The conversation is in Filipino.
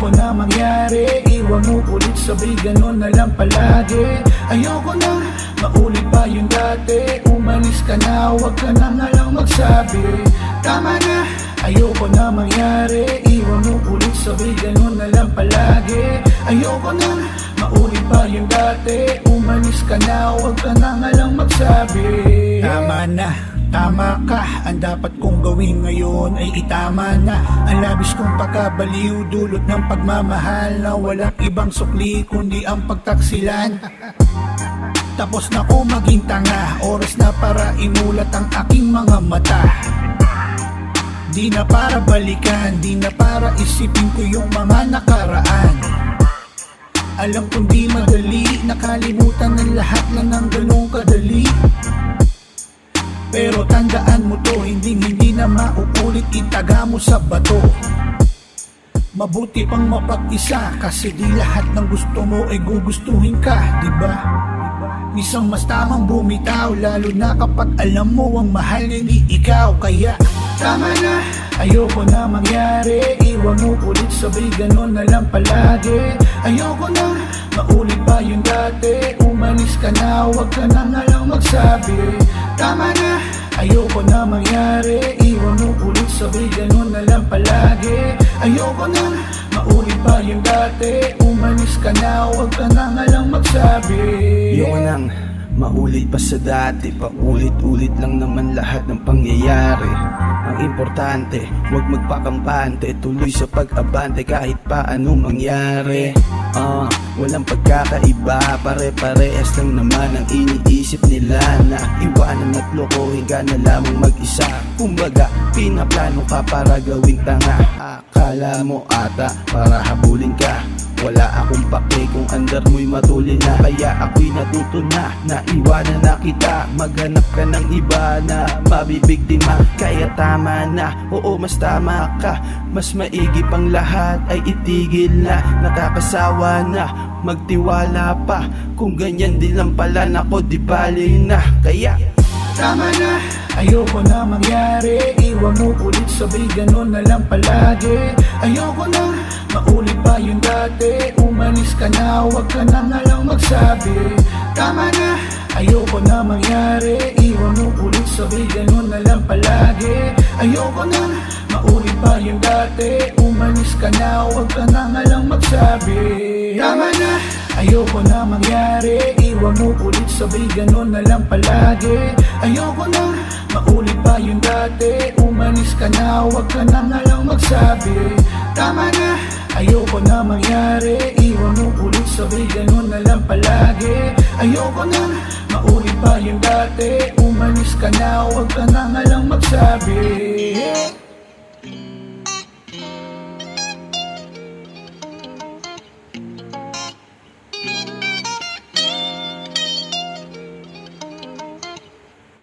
ayoko na mangyari. Iwan mo ulit, sabay ganon na lang palagi. Ayoko na maulit pa yung dati. Umalis ka na, wag ka na nga lang magsabi. Tama na, ayoko na mangyari. Iwan mo ulit, sabay ganon na lang palagi. Ayoko na maulit pa yung dati. Umalis ka na, wag ka na nga lang magsabi. Tama na, tama ka, ang dapat kong gawin ngayon ay itama na. Ang labis kong pagkabaliw, dulot ng pagmamahal na walang ibang sukli kundi ang pagtaksilan. Tapos na ko maging tanga, oras na para imulat ang aking mga mata. Di na para balikan, di na para isipin ko yung mga nakaraan. Alam kong di madali, nakalimutan ng lahat na ng ganong kadali. Pero tandaan mo to, hindi na mauulit, itaga mo sa bato. Mabuti pang mapag-isa, kasi di lahat ng gusto mo ay gugustuhin ka, diba? Isang mas tamang bumitaw, lalo na kapag alam mo ang mahal ni ikaw. Kaya tama na, ayoko na mangyari. Iwan mo ulit, sabay ganon na lang palagi. Ayoko na maulit pa yung dati. Umalis ka na, wag ka na nga lang magsabi. Tama na, ayoko na mangyari. Iwan mo ulit, sabay ganon na lang palagi. Ayoko na maulit pa yung dati. Umalis ka na, wag ka na nga lang magsabi. Ayoko nang maulit pa sa dati. Paulit-ulit lang naman lahat ng pangyayari. Ang importante, huwag magpakampante. Tuloy sa pag-abante kahit pa anong mangyari. Walang pagkakaiba, pare-parehas lang naman ang iniisip nila. Na iwanan at lokohin ka na lamang mag-isa. Kumbaga, pinaplano ka para gawing tanga. Akala mo ata para habulin ka. Wala akong pake kung andar mo'y matulin na. Kaya ako'y natuto na iwanan na kita. Maghanap ka ng iba na mabibigtima. Kaya tama na, oo mas tama ka. Mas maigi pang lahat ay itigil na. Nakakasawa na, magtiwala pa. Kung ganyan din lang pala nako, di bali na. Kaya tama na, ayoko na mangyari. Iwan mo ulit, sabay ganon na lang palagi. Ayoko na maulit pa yung dati. Umalis ka na, wag ka na nga lang magsabi. Tama na, ayoko na mangyari. Iwan mo ulit, sabay ganon na lang palagi. Ayoko na maulit pa yung dati. Umalis ka na, wag ka na nga lang magsabi. Tama na, ayoko na mangyari. Iwan mo ulit, sabay ganon na lang palagi. Ayoko na maulit pa yung dati. Umalis ka na, wag ka na nga lang magsabi. Tama na, ayoko na mangyari. Iwan mo ulit, sabay ganon na lang palagi. Ayoko na maulit pa yung dati. Umalis ka na, wag ka na nga lang magsabi.